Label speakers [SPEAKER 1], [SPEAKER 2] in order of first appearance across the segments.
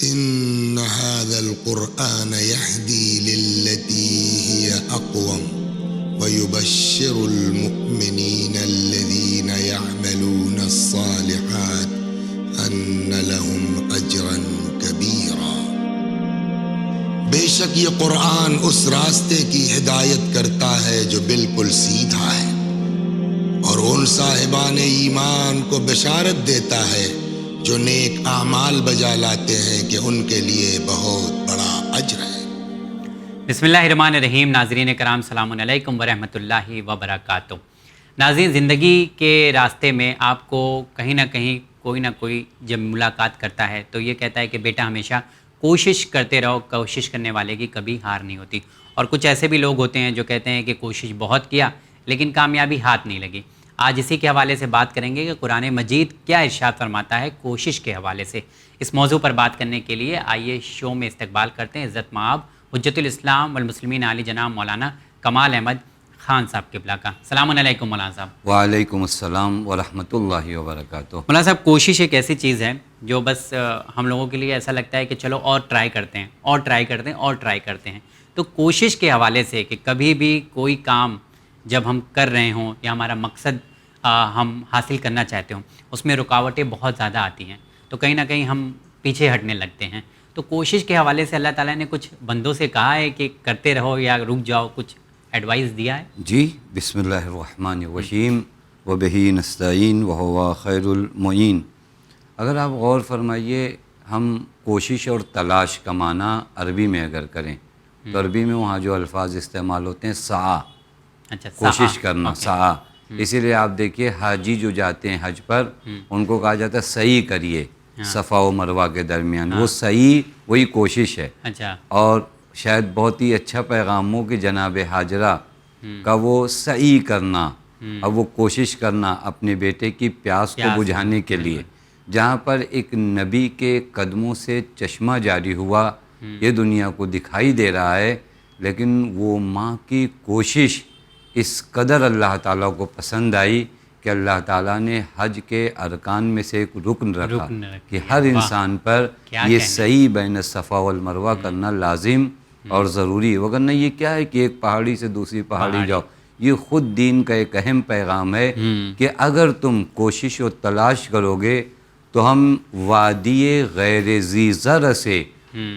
[SPEAKER 1] ان هذا القرآن يهدي للتي هي اقوم ويبشر المؤمنين الذين يعملون الصالحات ان لهم اجرا كبيرا۔ بے شک یہ قرآن اس راستے کی ہدایت کرتا ہے جو بالکل سیدھا ہے، اور ان صاحبان ایمان کو بشارت دیتا ہے جو نیک اعمال بجا لاتے ہیں کہ ان کے لیے بہت بڑا اجر ہے۔
[SPEAKER 2] بسم اللہ الرحمن الرحیم۔ ناظرین کرام السلام علیکم ورحمۃ اللہ وبرکاتہ۔ ناظرین، زندگی کے راستے میں آپ کو کہیں نہ کہیں کوئی نہ کوئی جب ملاقات کرتا ہے تو یہ کہتا ہے کہ بیٹا ہمیشہ کوشش کرتے رہو، کوشش کرنے والے کی کبھی ہار نہیں ہوتی۔ اور کچھ ایسے بھی لوگ ہوتے ہیں جو کہتے ہیں کہ کوشش بہت کیا لیکن کامیابی ہاتھ نہیں لگی۔ آج اسی کے حوالے سے بات کریں گے کہ قرآن مجید کیا ارشاد فرماتا ہے کوشش کے حوالے سے۔ اس موضوع پر بات کرنے کے لیے آئیے شو میں استقبال کرتے ہیں عزت مآب حجت الاسلام والمسلمین علی جناب مولانا کمال احمد خان صاحب قبلہ کا۔ السلام علیکم مولانا صاحب۔
[SPEAKER 3] وعلیکم السلام ورحمۃ اللہ وبرکاتہ۔
[SPEAKER 2] مولانا صاحب، کوشش ایک ایسی چیز ہے جو بس ہم لوگوں کے لیے ایسا لگتا ہے کہ چلو اور ٹرائی کرتے ہیں اور ٹرائی کرتے ہیں اور ٹرائی کرتے ہیں۔ تو کوشش کے حوالے سے کہ کبھی بھی کوئی کام جب ہم کر رہے ہوں یا ہمارا مقصد ہم حاصل کرنا چاہتے ہوں، اس میں رکاوٹیں بہت زیادہ آتی ہیں تو کہیں نہ کہیں ہم پیچھے ہٹنے لگتے ہیں۔ تو کوشش کے حوالے سے اللہ تعالیٰ نے کچھ بندوں سے کہا ہے کہ کرتے رہو یا رک جاؤ، کچھ ایڈوائس دیا ہے؟
[SPEAKER 3] جی، بسم اللہ الرحمن الرحیم وبہ نستعین وہو خیر المعین۔ اگر آپ غور فرمائیے، ہم کوشش اور تلاش کا معنی عربی میں اگر کریں تو عربی میں وہاں جو الفاظ استعمال ہوتے ہیں سعی،
[SPEAKER 2] اچھا،
[SPEAKER 3] کوشش کرنا، سعی۔ اسی لیے آپ دیکھیے حاجی جو جاتے ہیں حج پر ان کو کہا جاتا ہے سعی کریے صفا و مروہ کے درمیان۔ وہ سعی وہی کوشش ہے۔
[SPEAKER 2] اچھا،
[SPEAKER 3] اور شاید بہت ہی اچھا پیغام ہو کہ جناب حاجرہ کا وہ سعی کرنا اور وہ کوشش کرنا اپنے بیٹے کی پیاس کو بجھانے کے لیے، جہاں پر ایک نبی کے قدموں سے چشمہ جاری ہوا، یہ دنیا کو دکھائی دے رہا ہے، لیکن وہ ماں کی کوشش اس قدر اللہ تعالیٰ کو پسند آئی کہ اللہ تعالیٰ نے حج کے ارکان میں سے ایک رکن رکھا کہ ہر انسان پر یہ صحیح بین الصفا والمروہ کرنا لازم اور ضروری ہے۔ وگرنہ یہ کیا ہے کہ ایک پہاڑی سے دوسری پہاڑی جاؤ، یہ خود دین کا ایک اہم پیغام ہے کہ اگر تم کوشش و تلاش کرو گے تو ہم وادی غیر ذی زرع سے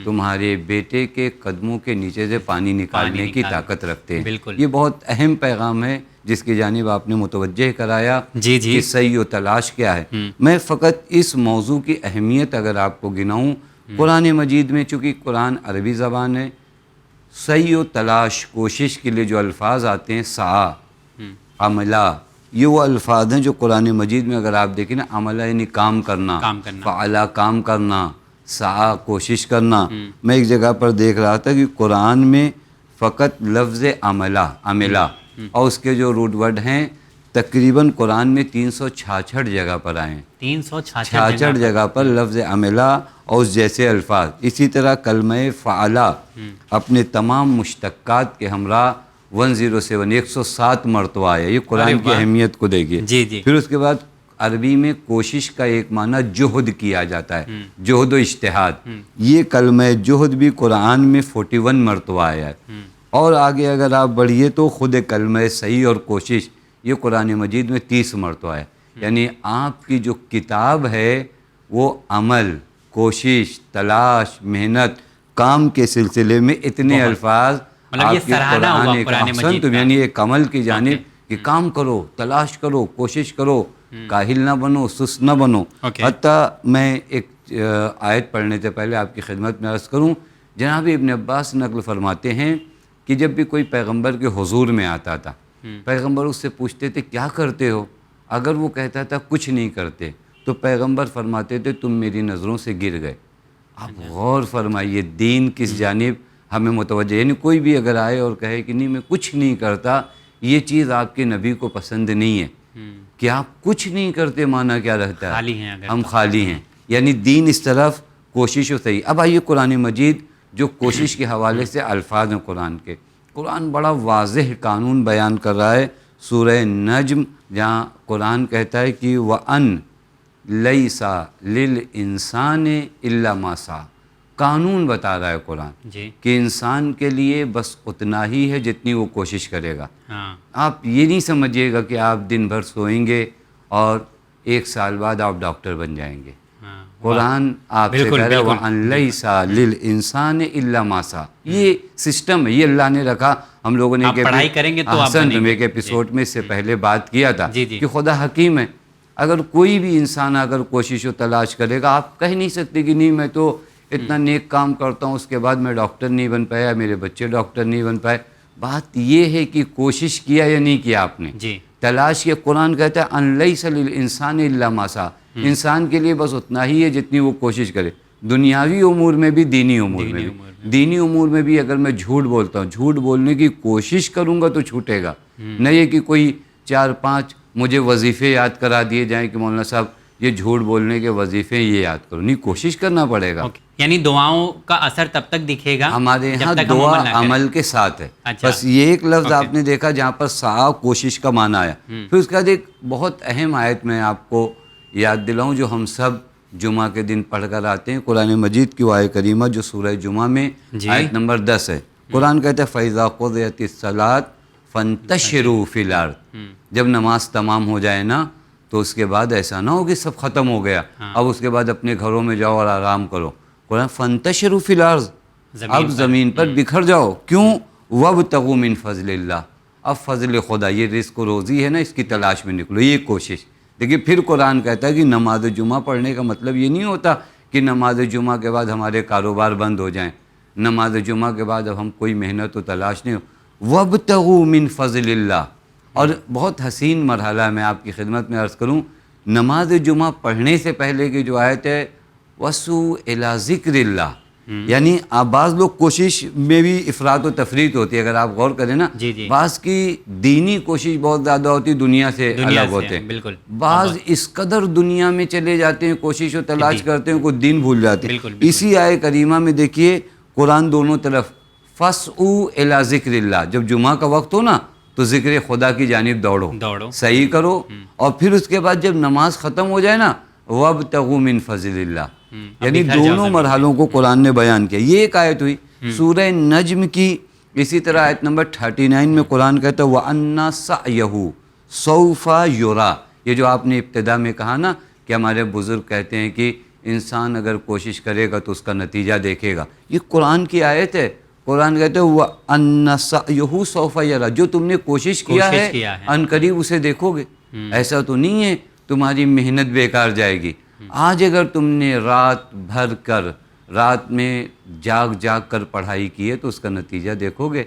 [SPEAKER 3] تمہارے بیٹے کے قدموں کے نیچے سے پانی نکالنے کی طاقت رکھتے ہیں۔ یہ بہت اہم پیغام ہے جس کی جانب آپ نے متوجہ کرایا کہ سعی و تلاش کیا ہے۔ میں فقط اس موضوع کی اہمیت اگر آپ کو گناؤں، قرآن مجید میں چونکہ قرآن عربی زبان ہے، سعی و تلاش، کوشش کے لیے جو الفاظ آتے ہیں سعی، عملہ، یہ وہ الفاظ ہیں جو قرآن مجید میں اگر آپ دیکھیں نا، عملہ یعنی کام کرنا، فعلہ کام کرنا، سعی کوشش کرنا۔ میں ایک جگہ پر دیکھ رہا تھا کہ قرآن میں فقط لفظ عملہ اور اس کے جو روٹ ورڈ ہیں تقریباً قرآن میں 366 جگہ پر آئے ہیں، 366 جگہ پر لفظ عملہ اور اس جیسے الفاظ۔ اسی طرح کلمہ فعلہ اپنے تمام مشتقات کے ہمراہ 107 مرتبہ آیا۔ یہ قرآن کی اہمیت کو دیکھیے۔ پھر اس کے بعد عربی میں کوشش کا ایک معنی جہد کیا جاتا ہے، جہد و اجتہاد۔ یہ کلمہ جہد بھی قرآن میں 41 مرتبہ آیا ہے۔ اور آگے اگر آپ بڑھیے تو خود کلمہ سعی اور کوشش یہ قرآن مجید میں 30 مرتبہ ہے۔ یعنی آپ کی جو کتاب ہے وہ عمل، کوشش، تلاش، محنت، کام کے سلسلے میں اتنے الفاظ آپ کے قرآن کا احسن تم، یعنی ایک عمل کی جانب کہ کام کرو، تلاش کرو، کوشش کرو، کاہل نہ بنو، سست نہ بنو۔ حتیٰ میں ایک آیت پڑھنے سے پہلے آپ کی خدمت میں عرض کروں، جناب ابن عباس نقل فرماتے ہیں کہ جب بھی کوئی پیغمبر کے حضور میں آتا تھا، پیغمبر اس سے پوچھتے تھے کیا کرتے ہو؟ اگر وہ کہتا تھا کچھ نہیں کرتے تو پیغمبر فرماتے تھے تم میری نظروں سے گر گئے۔ آپ غور فرمائیے دین کس جانب ہمیں متوجہ، یعنی کوئی بھی اگر آئے اور کہے کہ نہیں میں کچھ نہیں کرتا، یہ چیز آپ کے نبی کو پسند نہیں ہے کہ آپ کچھ نہیں کرتے، معنی کیا رہتا ہے ہم خالی ہیں، یعنی دین اس طرف کوشش و صحیح۔ اب آئیے قرآن مجید جو کوشش کے حوالے سے الفاظ ہیں قرآن کے، قرآن بڑا واضح قانون بیان کر رہا ہے۔ سورہ نجم جہاں قرآن کہتا ہے کہ وَأَن لَيْسَ لِلْإِنسَانِ إِلَّا مَا سَعَى، قانون بتا رہا ہے قرآن
[SPEAKER 2] جی
[SPEAKER 3] کہ انسان کے لیے بس اتنا ہی ہے جتنی وہ کوشش کرے گا.
[SPEAKER 2] ہاں
[SPEAKER 3] آپ یہ نہیں سمجھیے گا کہ آپ دن بھر سوئیں گے اور 1 سال بعد آپ ڈاکٹر بن جائیں گے.
[SPEAKER 2] ہاں
[SPEAKER 3] قرآن آپ سے کہہ رہا ہے وَأَن لَيْسَ لِلْإِنسَانِ إِلَّا مَا سَعَى. یہ سسٹم ہے، یہ اللہ نے رکھا. ہم لوگوں نے
[SPEAKER 2] آپ پڑھائی کریں گے تو آپ
[SPEAKER 3] احسن
[SPEAKER 2] بنیں گے.
[SPEAKER 3] ایک ایپیسوڈ میں اس سے پہلے بات کیا تھا
[SPEAKER 2] جی جی
[SPEAKER 3] کہ خدا حکیم ہے. اگر کوئی بھی انسان اگر کوشش و تلاش کرے گا، آپ کہہ نہیں سکتے کہ نہیں میں تو اتنا نیک کام کرتا ہوں، اس کے بعد میں ڈاکٹر نہیں بن پایا، میرے بچے ڈاکٹر نہیں بن پائے. بات یہ ہے کہ کوشش کیا یا نہیں کیا آپ نے،
[SPEAKER 2] جی
[SPEAKER 3] تلاش کے. قرآن کہتا ہے ان لیس للانسان الا ما سعى. انسان کے لیے بس اتنا ہی ہے جتنی وہ کوشش کرے، دنیاوی امور میں بھی، دینی امور میں بھی. دینی امور میں بھی اگر میں جھوٹ بولتا ہوں، جھوٹ بولنے کی کوشش کروں گا تو چھوٹے گا. نہ یہ کہ کوئی 4-5 مجھے وظیفے یاد کرا دیے جائیں کہ مولانا صاحب یہ جھوٹ بولنے کے وظیفے یہ یاد کرو. نہیں، کوشش کرنا پڑے گا.
[SPEAKER 2] یعنی دعاؤں کا اثر تب تک دکھے گا
[SPEAKER 3] ہمارے
[SPEAKER 2] جب
[SPEAKER 3] یہاں
[SPEAKER 2] تک ہم
[SPEAKER 3] دعا
[SPEAKER 2] عمل نہ کریں.
[SPEAKER 3] عمل کے ساتھ ہے.
[SPEAKER 2] اچھا.
[SPEAKER 3] بس یہ ایک لفظ آپ نے دیکھا جہاں پر سعی کوشش کا معنی آیا. پھر اس کے بعد ایک بہت اہم آیت میں آپ کو یاد دلاؤں جو ہم سب جمعہ کے دن پڑھ کر آتے ہیں، قرآن مجید کی آیت کریمہ جو سورہ جمعہ میں آیت نمبر 10 ہے. قرآن کہتا ہے فَإِذَا قُضِيَتِ الصَّلَاةُ فَانتَشِرُوا فِي الْأَرْضِ. جب نماز تمام ہو جائے نا تو اس کے بعد ایسا نہ ہو کہ سب ختم ہو گیا، اب اس کے بعد اپنے گھروں میں جاؤ اور آرام کرو. قرآن فَانتَشِرُوا فِي الْأَرْضِ، اب زمین پر بکھر جاؤ. کیوں؟ وَابْتَغُوا مِن فَضْلِ اللَّهِ. اب فضل خدا، یہ رزق و روزی ہے نا، اس کی تلاش میں نکلو، یہ کوشش. دیکھیے پھر قرآن کہتا ہے کہ نماز جمعہ پڑھنے کا مطلب یہ نہیں ہوتا کہ نماز جمعہ کے بعد ہمارے کاروبار بند ہو جائیں، نماز جمعہ کے بعد اب ہم کوئی محنت و تلاش نہیں ہو. وَابْتَغُوا مِن فَضْلِ اللَّهِ. اور بہت حسین مرحلہ میں آپ کی خدمت میں عرض کروں، نماز جمعہ پڑھنے سے پہلے کی جو آیت ہے وَسُّوا إِلَىٰ ذِكْرِ اللَّهِ. یعنی آپ بعض لوگ کوشش میں بھی افراط و تفریط ہوتی ہے. اگر آپ غور کریں نا، بعض کی دینی کوشش بہت زیادہ ہوتی، دنیا سے الگ ہوتے ہیں.
[SPEAKER 2] بالکل.
[SPEAKER 3] بعض اس قدر دنیا میں چلے جاتے ہیں، کوشش و تلاش کرتے ہیں، کوئی دین بھول جاتے ہیں. اسی آیت کریمہ میں دیکھیے قرآن دونوں طرف فَسْعُوا إِلَىٰ ذِكْرِ اللَّهِ. جب جمعہ کا وقت ہو نا تو ذکر خدا کی جانب دوڑو، صحیح کرو. اور پھر اس کے بعد جب نماز ختم ہو جائے نا وَابْتَغُوا مِن فَضْلِ اللَّهِ. یعنی دونوں مرحلوں کو قرآن نے بیان کیا. یہ ایک آیت ہوئی. سورہ نجم کی اسی طرح آیت نمبر 39 میں قرآن کہتا ہے وَأَنَّ سَعْيَهُ سَوْفَ يُرَىٰ. یہ جو آپ نے ابتدا میں کہا نا کہ ہمارے بزرگ کہتے ہیں کہ انسان اگر کوشش کرے گا تو اس کا نتیجہ دیکھے گا، یہ قرآن کی آیت ہے. قرآن کہتے ہیں وَأَنَّ سَعْيَهُ سَوْفَ يُرَىٰ. جو تم نے کوشش کیا ہے ان قریب اسے دیکھو گے. ایسا تو نہیں ہے تمہاری محنت بیکار جائے گی. آج اگر تم نے رات میں جاگ کر پڑھائی کی ہے تو اس کا نتیجہ دیکھو گے.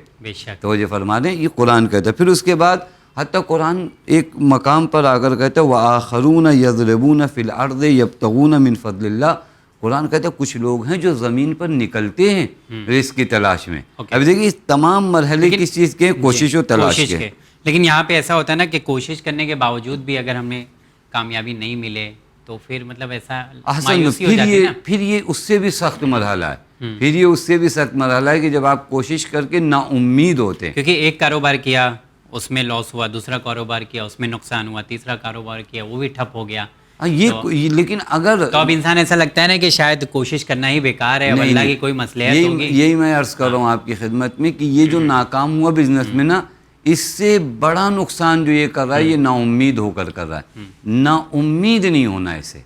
[SPEAKER 3] تو یہ فرما دیں، یہ قرآن کہتا ہے. پھر اس کے بعد حتیٰ قرآن ایک مقام پر آ کر کہتا ہے وَآخَرُونَ يَضْرِبُونَ فِي الْأَرْضِ يَبْتَغُونَ مِن فَضْلِ اللَّهِ. قرآن کہتا ہے کچھ لوگ ہیں جو زمین پر نکلتے ہیں رزق کی تلاش میں. اب دیکھیے اس تمام مرحلے کس چیز کے؟ کوشش و تلاش کے.
[SPEAKER 2] لیکن یہاں پہ ایسا ہوتا ہے نا کہ کوشش کرنے کے باوجود بھی اگر ہمیں کامیابی نہیں ملے تو پھر مطلب ایسا مایوسی ہو جاتی ہے نا.
[SPEAKER 3] پھر یہ اس سے بھی سخت مرحلہ ہے. پھر یہ اس سے بھی سخت مرحلہ ہے کہ جب آپ کوشش کر کے نا امید ہوتے ہیں.
[SPEAKER 2] کیونکہ ایک کاروبار کیا اس میں لاس ہوا، دوسرا کاروبار کیا اس میں نقصان ہوا، تیسرا کاروبار کیا وہ بھی ٹھپ ہو گیا.
[SPEAKER 3] لیکن اگر
[SPEAKER 2] تو اب انسان ایسا لگتا ہے نا کہ شاید کوشش کرنا ہی بیکار ہے، اللہ کی کوئی مصلحت ہوگی.
[SPEAKER 3] یہی میں عرض کر رہا ہوں آپ کی خدمت میں کہ یہ جو ناکام ہوا بزنس میں نا، اس سے بڑا نقصان جو یہ کر رہا ہے یہ نا امید ہو کر رہا ہے. نا امید نہیں ہونا ایسے.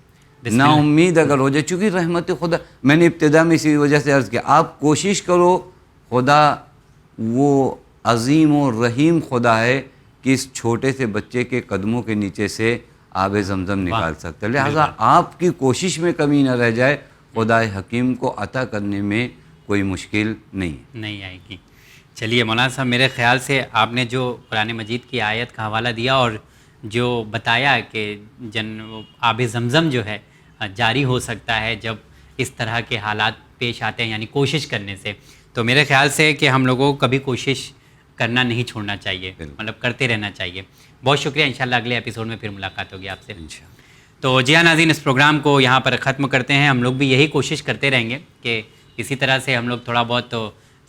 [SPEAKER 3] نا امید اگر ہو جائے، چونکہ رحمت خدا میں نے ابتدا میں اسی وجہ سے عرض کیا، آپ کوشش کرو، خدا وہ عظیم و رحیم خدا ہے کہ اس چھوٹے سے بچے کے قدموں کے نیچے سے آب زمزم نکال سکتا ہے. لہٰذا آپ کی کوشش میں کمی نہ رہ جائے، خدا حکیم کو عطا کرنے میں کوئی مشکل نہیں
[SPEAKER 2] آئے گی. چلیے مولانا صاحب، میرے خیال سے آپ نے جو قرآن مجید کی آیت کا حوالہ دیا اور جو بتایا کہ آب زمزم جو ہے جاری ہو سکتا ہے جب اس طرح کے حالات پیش آتے ہیں، یعنی کوشش کرنے سے، تو میرے خیال سے کہ ہم لوگوں کو کبھی کوشش کرنا نہیں چھوڑنا چاہیے، مطلب کرتے رہنا چاہیے. بہت شکریہ. انشاءاللہ اگلے ایپیسوڈ میں پھر ملاقات ہوگی آپ سے. تو جی ہاں ناظرین، اس پروگرام کو یہاں پر ختم کرتے ہیں. ہم لوگ بھی یہی کوشش کرتے رہیں گے کہ اسی طرح سے ہم لوگ تھوڑا بہت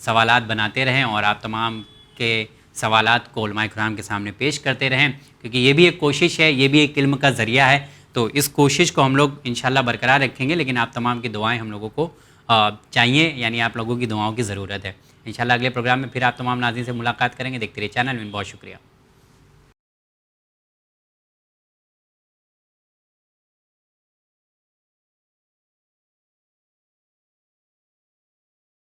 [SPEAKER 2] سوالات بناتے رہیں اور آپ تمام کے سوالات کو علماء کرام کے سامنے پیش کرتے رہیں، کیونکہ یہ بھی ایک کوشش ہے، یہ بھی ایک علم کا ذریعہ ہے. تو اس کوشش کو ہم لوگ انشاءاللہ برقرار رکھیں گے، لیکن آپ تمام کی دعائیں ہم لوگوں کو چاہیے، یعنی آپ لوگوں کی دعاؤں کی ضرورت ہے۔ انشاءاللہ اگلے پروگرام میں پھر آپ تمام ناظرین سے ملاقات کریں گے۔ دیکھتے رہیے چینل میں، بہت شکریہ۔